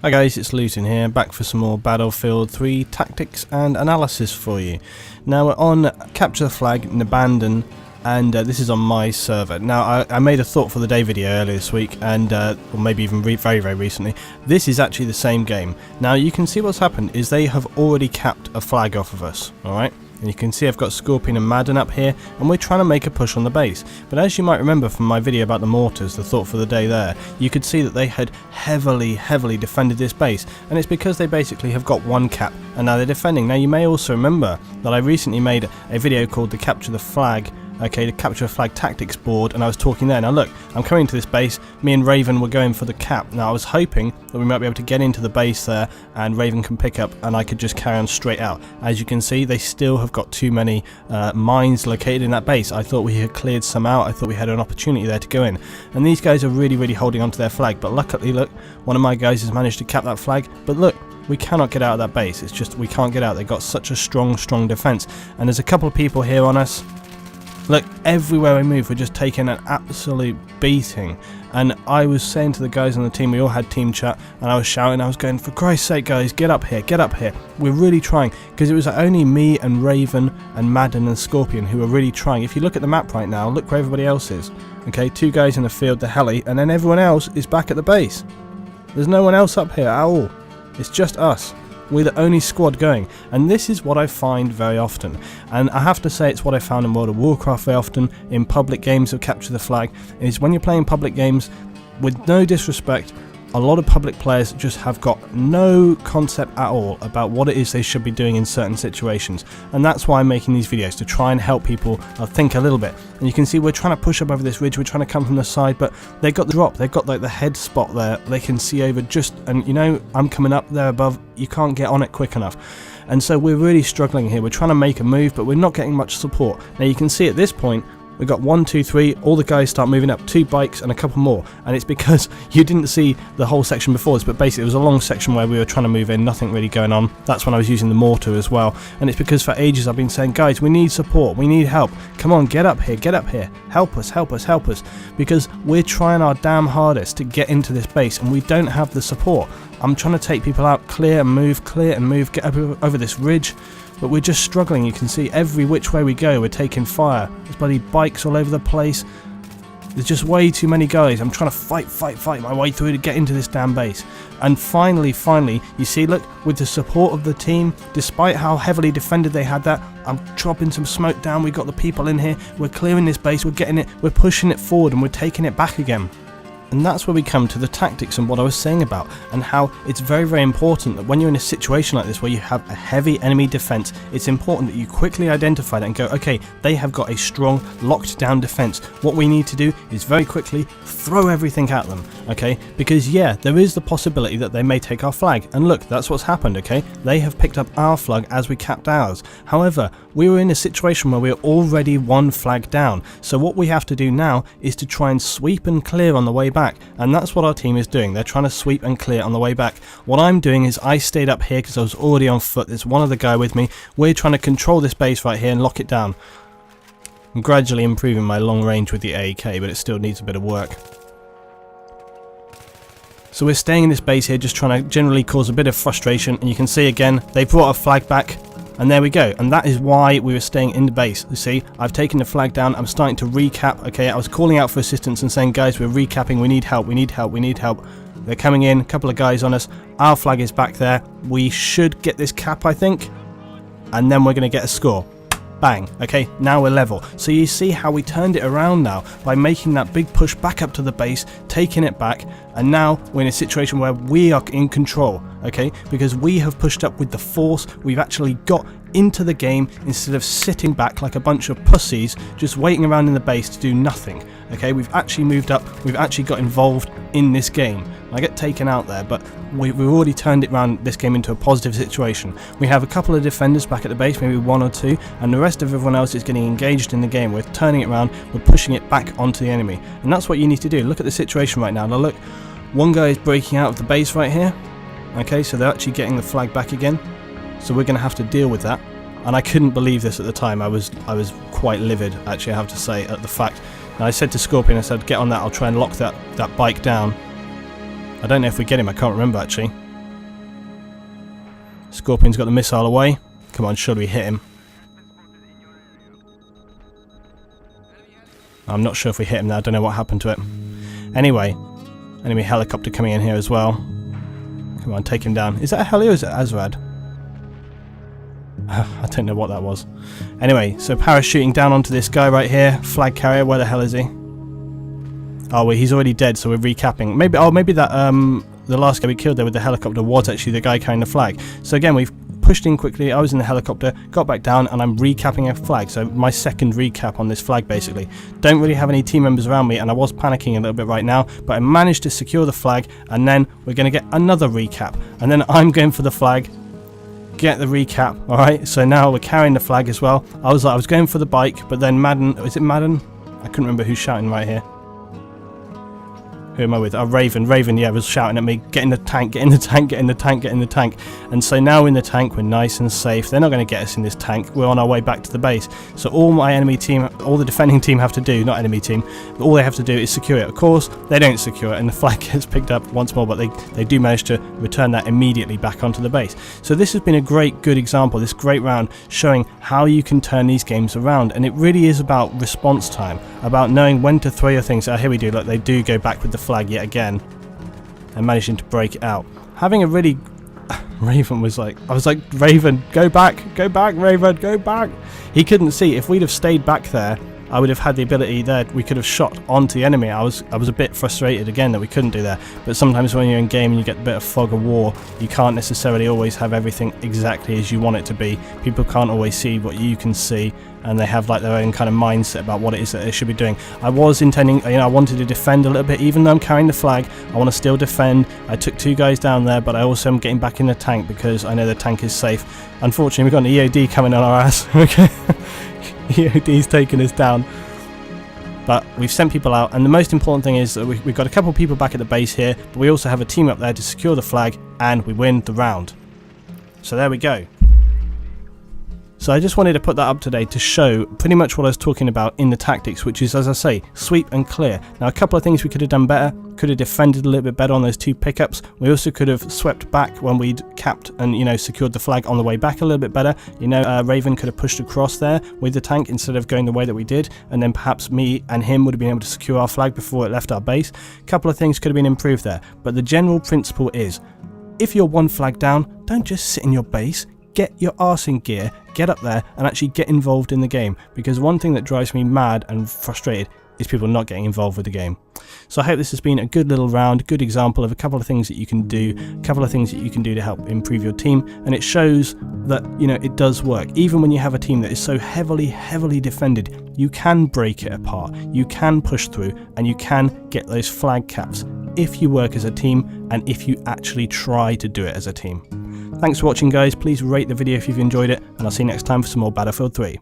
Hi guys, it's Luton here, back for some more Battlefield 3 tactics and analysis for you. Now we're on Capture the Flag, Nabandon, and this is on my server. Now I made a thought for the day video earlier this week, and or maybe even very recently. This is actually the same game. Now you can see what's happened is they have already capped a flag off of us, alright? And you can see I've got Scorpion and Madden up here, and we're trying to make a push on the base. But as you might remember from my video about the mortars, the thought for the day there, you could see that they had heavily defended this base, and it's because they basically have got one cap, and now they're defending. Now you may also remember that I recently made a video called the Capture the Flag, okay, the Capture the Flag tactics board, and I was talking there. Now look, I'm coming into this base, me and Raven were going for the cap. Now I was hoping that we might be able to get into the base there and Raven can pick up and I could just carry on straight out. As you can see, they still have got too many mines located in that base. I thought we had cleared some out, I thought we had an opportunity there to go in. And these guys are really holding onto their flag, but luckily look, one of my guys has managed to cap that flag, but look, we cannot get out of that base. It's just, we can't get out. They've got such a strong defense. And there's a couple of people here on us. Look, everywhere we move, we're just taking an absolute beating. And I was saying to the guys on the team, we all had team chat, and I was shouting, I was going, for Christ's sake guys, get up here, get up here. We're really trying, because it was only me and Raven and Madden and Scorpion who were really trying. If you look at the map right now, look where everybody else is. Okay, 2 guys in the field, the heli, and then everyone else is back at the base. There's no one else up here at all. It's just us. We're the only squad going, and this is what I find very often, and I have to say it's what I found in World of Warcraft very often in public games of Capture the Flag, is when you're playing public games, with no disrespect, a lot of public players just have got no concept at all about what it is they should be doing in certain situations, and that's why I'm making these videos, to try and help people think a little bit. And you can see we're trying to push up over this ridge, we're trying to come from the side, but they've got the drop, they've got like the head spot there, they can see over just, and you know, I'm coming up there above, you can't get on it quick enough. And so we're really struggling here, we're trying to make a move, but we're not getting much support. Now you can see at this point, we got 1, 2, 3, all the guys start moving up, 2 bikes and a couple more, and it's because you didn't see the whole section before this, but basically it was a long section where we were trying to move in, nothing really going on. That's when I was using the mortar as well, and it's because for ages I've been saying, guys, we need support, we need help, come on, get up here, help us, because we're trying our damn hardest to get into this base and we don't have the support. I'm trying to take people out, clear and move, get over this ridge, but we're just struggling. You can see every which way we go, we're taking fire. There's bloody bikes all over the place. There's just way too many guys. I'm trying to fight my way through to get into this damn base. And finally, you see, look, with the support of the team, despite how heavily defended they had that, I'm dropping some smoke down, we've got the people in here, we're clearing this base, we're getting it, we're pushing it forward and we're taking it back again. And that's where we come to the tactics and what I was saying about, and how it's very important that when you're in a situation like this where you have a heavy enemy defense, it's important that you quickly identify that and go, okay, they have got a strong locked down defense. What we need to do is very quickly throw everything at them, okay? Because yeah, there is the possibility that they may take our flag, and look, that's what's happened, okay? They have picked up our flag as we capped ours. However, we were in a situation where we are already 1 flag down, so what we have to do now is to try and sweep and clear on the way back, and that's what our team is doing. They're trying to sweep and clear on the way back. What I'm doing is I stayed up here because I was already on foot. There's one other guy with me. We're trying to control this base right here and lock it down. I'm gradually improving my long range with the AK, but it still needs a bit of work. So we're staying in this base here, just trying to generally cause a bit of frustration, and you can see again they brought our flag back. And there we go, and that is why we were staying in the base. You see, I've taken the flag down, I'm starting to recap, okay, I was calling out for assistance and saying, guys, we're recapping, we need help. They're coming in, a couple of guys on us, our flag is back there, we should get this cap, I think, and then we're going to get a score. Bang, okay, now we're level. So you see how we turned it around now by making that big push back up to the base, taking it back, and now we're in a situation where we are in control, okay, because we have pushed up with the force, we've actually got into the game instead of sitting back like a bunch of pussies just waiting around in the base to do nothing. Okay, we've actually moved up, we've actually got involved in this game. I get taken out there, but we've already turned it around, this game, into a positive situation. We have a couple of defenders back at the base, maybe 1 or 2, and the rest of everyone else is getting engaged in the game. We're turning it around, we're pushing it back onto the enemy, and that's what you need to do. Look at the situation right now. Now look, one guy is breaking out of the base right here. Okay, so they're actually getting the flag back again, so we're going to have to deal with that. And I couldn't believe this at the time. I was quite livid, actually, I have to say, at the fact. And I said to Scorpion, I said, get on that, I'll try and lock that bike down. I don't know if we get him, I can't remember actually. Scorpion's got the missile away. Come on, should we hit him? I'm not sure if we hit him now. I don't know what happened to it. Anyway, enemy helicopter coming in here as well. Come on, take him down. Is that a heli or is it Azrad? I don't know what that was. Anyway, so parachuting down onto this guy right here. Flag carrier, where the hell is he? Oh, well, he's already dead, so we're recapping. Maybe that the last guy we killed there with the helicopter was actually the guy carrying the flag. So again, we've pushed in quickly. I was in the helicopter, got back down, and I'm recapping a flag. So my second recap on this flag, basically. Don't really have any team members around me, and I was panicking a little bit right now, but I managed to secure the flag, and then we're going to get another recap. And then I'm going for the flag, get the recap. Alright, so now we're carrying the flag as well. I was going for the bike, but then Madden, is it Madden? I couldn't remember who's shouting right here. Who am I with? Oh, Raven. Raven, yeah, was shouting at me, get in the tank, get in the tank, get in the tank, get in the tank. And so now in the tank, we're nice and safe. They're not going to get us in this tank. We're on our way back to the base. So all my enemy team, all the defending team have to do, not enemy team, but all they have to do is secure it. Of course, they don't secure it, and the flag gets picked up once more, but they do manage to return that immediately back onto the base. So this has been a good example, this great round, showing how you can turn these games around. And it really is about response time, about knowing when to throw your things. Oh, here we do, look, they do go back with the flag yet again and managing to break it out. Having a really Raven was like, I was like, Raven, go back, Raven, go back. He couldn't see. If we'd have stayed back there, I would have had the ability there. We could have shot onto the enemy. I was a bit frustrated again that we couldn't do that. But sometimes when you're in game and you get a bit of fog of war, you can't necessarily always have everything exactly as you want it to be. People can't always see what you can see, and they have like their own kind of mindset about what it is that they should be doing. I was intending, I wanted to defend a little bit, even though I'm carrying the flag. I want to still defend. I took 2 guys down there, but I also am getting back in the tank because I know the tank is safe. Unfortunately, we've got an EOD coming on our ass. Okay. EOD's taking us down, but we've sent people out, and the most important thing is that we've got a couple of people back at the base here, but we also have a team up there to secure the flag, and we win the round. So there we go. So I just wanted to put that up today to show pretty much what I was talking about in the tactics, which is, as I say, sweep and clear. Now, a couple of things we could have done better. Could have defended a little bit better on those 2 pickups. We also could have swept back when we'd capped and secured the flag on the way back a little bit better. Raven could have pushed across there with the tank instead of going the way that we did, and then perhaps me and him would have been able to secure our flag before it left our base. A couple of things could have been improved there, but the general principle is, if you're 1 flag down, don't just sit in your base. Get your arse in gear, get up there and actually get involved in the game, because one thing that drives me mad and frustrated is people not getting involved with the game. So I hope this has been a good little round, good example of a couple of things that you can do, a couple of things that you can do to help improve your team, and it shows that it does work. Even when you have a team that is so heavily defended, you can break it apart, you can push through, and you can get those flag caps if you work as a team and if you actually try to do it as a team. Thanks for watching, guys. Please rate the video if you've enjoyed it, and I'll see you next time for some more Battlefield 3.